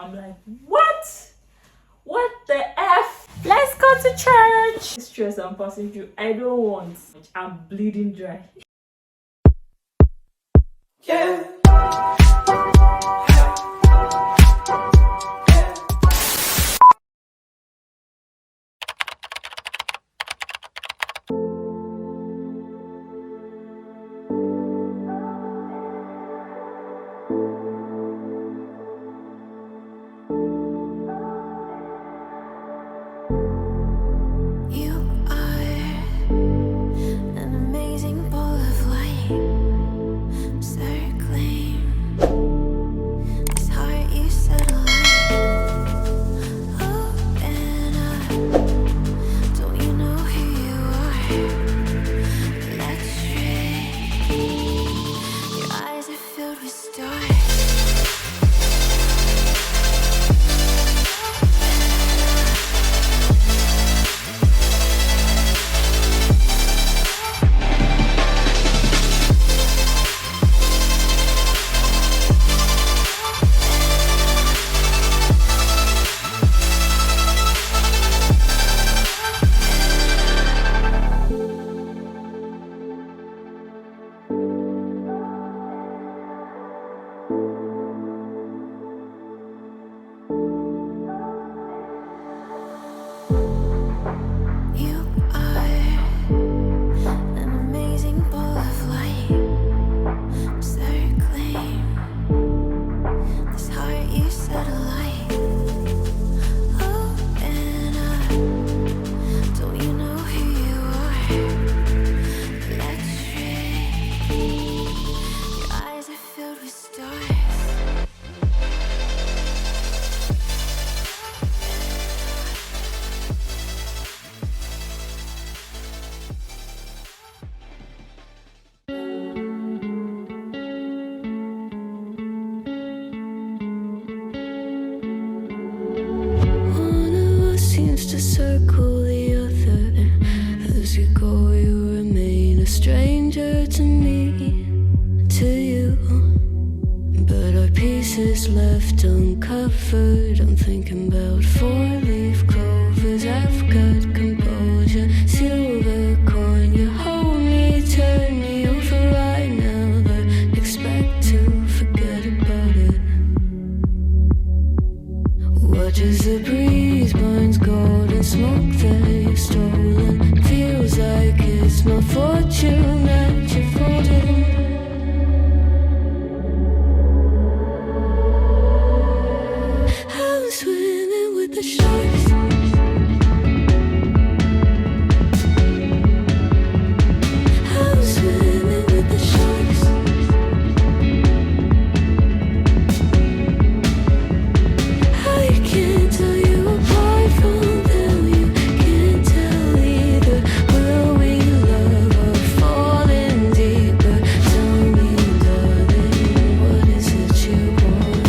I'm like, what? What the F? Let's go to church. This stress I'm passing through, I don't want. I'm bleeding dry. Yeah. To circle the other. As you go, you remain a stranger to me, to you. But our pieces left uncovered. I'm thinking about four-leaf clovers. I've got composure, silver coin. You hold me, turn me over right now, but expect to forget about it. Watch as the breeze burns golden smoke that you've stolen. Feels like it's my fortune that you're folding. I'm swimming with the sharks. I'm swimming with the sharks. I can't tell you apart from them. You can't tell either. Will we love or fall in deeper? Tell me, darling, what is it you want?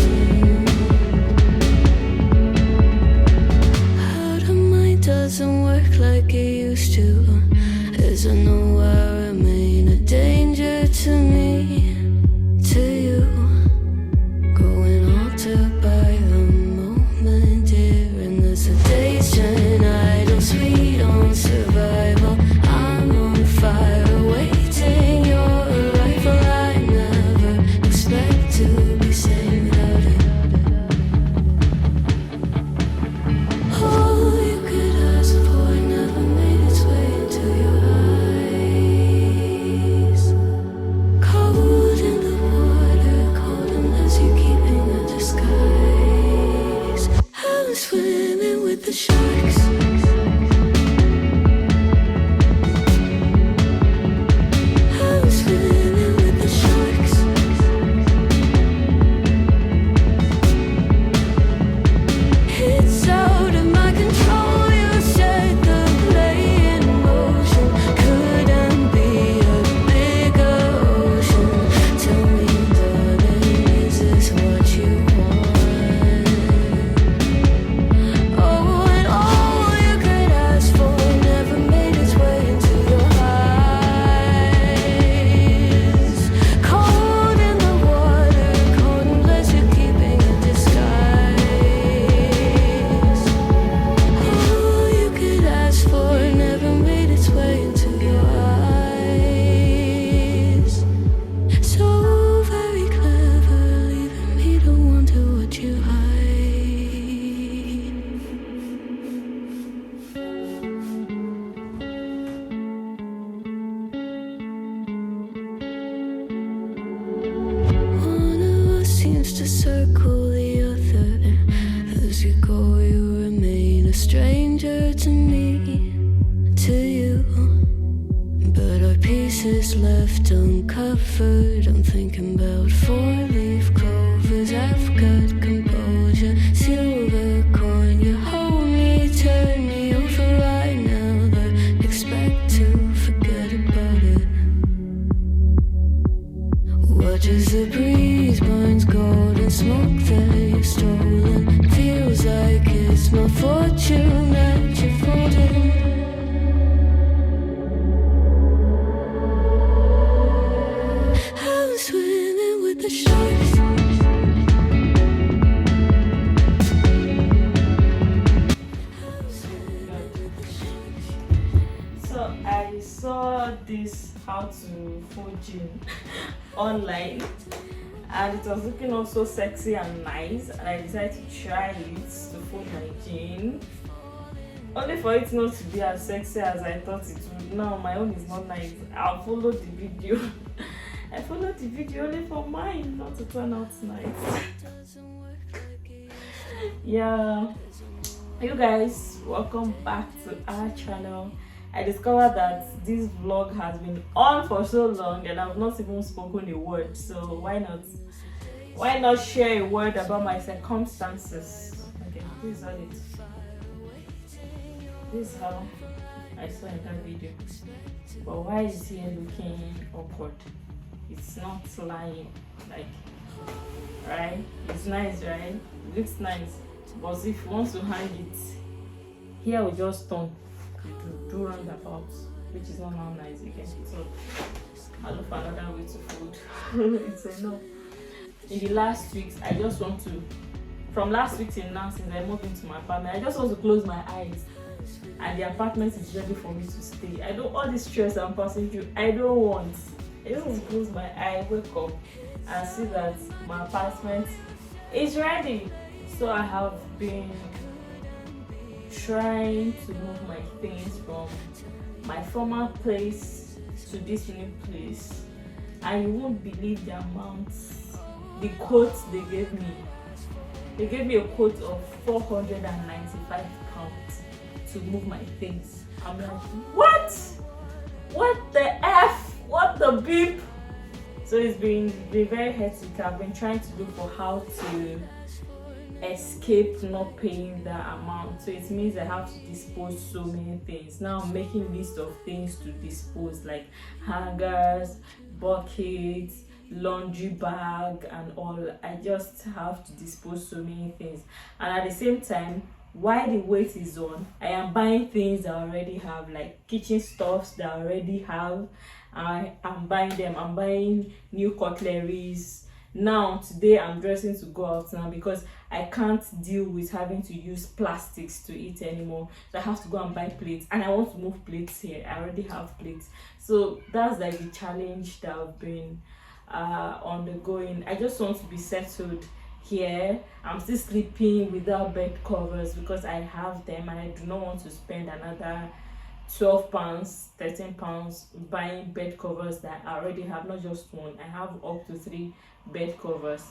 Out of mind doesn't work like it used to. As I know I remain a danger to me, to you. Going altered by the moment, dear. And there's a days shine idle, sweet on survival. I'm on fire, waiting your arrival. I never expect to be sane without it. All you could ask for never made its way into your eyes. Cold in the water, cold unless you're keeping a disguise. I'm swimming with the sharks. I'm swimming with the sharks. It's out of my control. You set the play in motion. Couldn't be a bigger ocean. Tell me, darling, is this what you want? Oh, and all you left uncovered. I'm thinking about four-leaf clovers. I've got composure, silver coin. You hold me, turn me over right now, but expect to forget about it. Watch as the breeze burns gold and smoke that you've stolen. Feels like it's my fortune that you're folding. I'm swimming with the sharks. So I saw this how to fold gin online, and it was looking also sexy and nice, and I decided to try it to fold my jean, only for it not to be as sexy as I thought it would. Now my own is not nice. I'll follow the video. I followed the video only for mine not to turn out nice. Yeah, you guys, welcome back to our channel. I discovered that this vlog has been on for so long and I've not even spoken a word, so why not share a word about my circumstances? Okay, this is all it. This is how I saw in that video. But why is he looking awkward? It's not lying, like, right? It's nice, right? It looks nice. But if you want to hang it, here we just turn. Do roundabout, which is not now nice again. So I'll look for another way to fold. It's enough. In the last weeks, I just want to, from last week till now, since I moved into my apartment, I just want to close my eyes and the apartment is ready for me to stay. I don't, all this stress I'm passing through, I don't want. I just want to close my eye, wake up and see that my apartment is ready. So I have been trying to move my things from my former place to this new place, and you won't believe the amount, the quote they gave me. They gave me a quote of £495 to move my things. I'm like, what the f, what the beep? So it's been very hectic. I've been trying to look for how to escape not paying that amount. So it means I have to dispose so many things. Now I'm making list of things to dispose, like hangers, buckets, laundry bag and all. I just have to dispose so many things, and at the same time, while the weight is on, I am buying things that I already have, like kitchen stuffs that I already have. I'm buying them. I'm buying new cutleries. Now today I'm dressing to go out now because I can't deal with having to use plastics to eat anymore. So I have to go and buy plates, and I want to move plates here. I already have plates. So that's like the challenge that I've been undergoing. I just want to be settled here. I'm still sleeping without bed covers because I have them, and I do not want to spend another £12, £13 buying bed covers that I already have, not just one. I have up to 3 bed covers.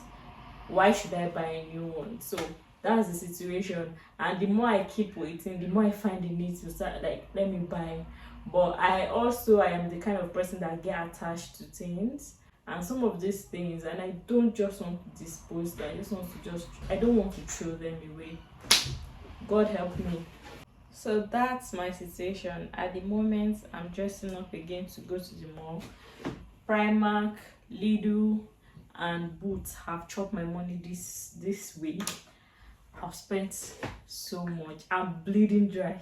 Why should I buy a new one? So that's the situation, and the more I keep waiting, the more I find the need to start, like, let me buy. But I am the kind of person that get attached to things, and some of these things, and I don't just want to dispose them. I don't want to throw them away. God help me. So that's my situation at the moment. I'm dressing up again to go to the mall. Primark, Lidl and Boots have chopped my money this week. I've spent so much. I'm bleeding dry.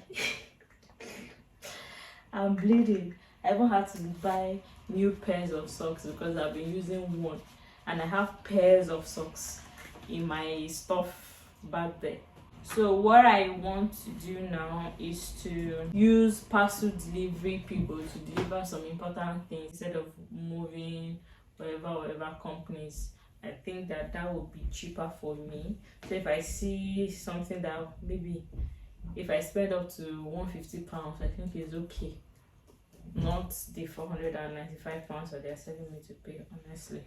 I'm bleeding. I even had to buy new pairs of socks because I've been using one, and I have pairs of socks in my stuff back there. So what I want to do now is to use parcel delivery people to deliver some important things instead of moving whatever companies. I think that would be cheaper for me. So if I see something that maybe if I spend up to £150, I think it's okay. Not the £495 that they're selling me to pay, honestly.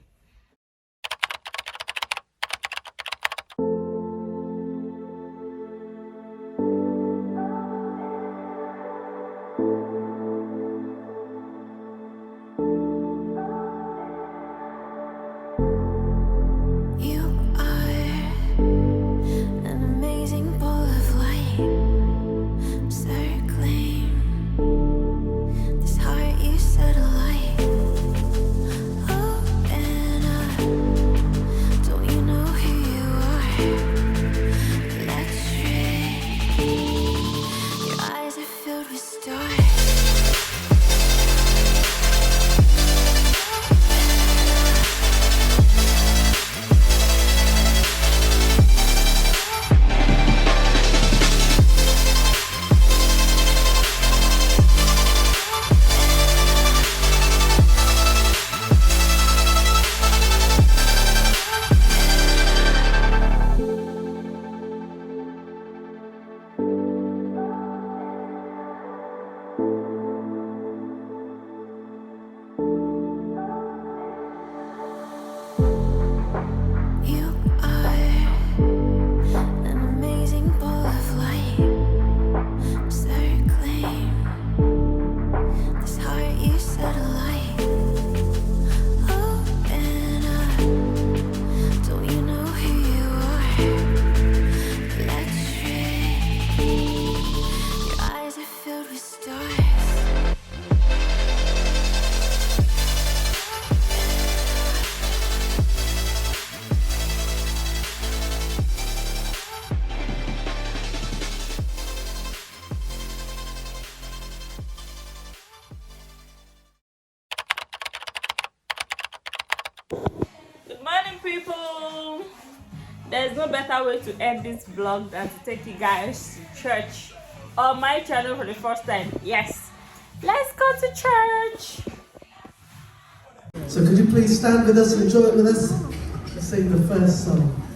there's no better way to end this vlog than to take you guys to church on my channel for the first time. Yes, let's go to church. So could you please stand with us and enjoy it with us? Let's sing the first song.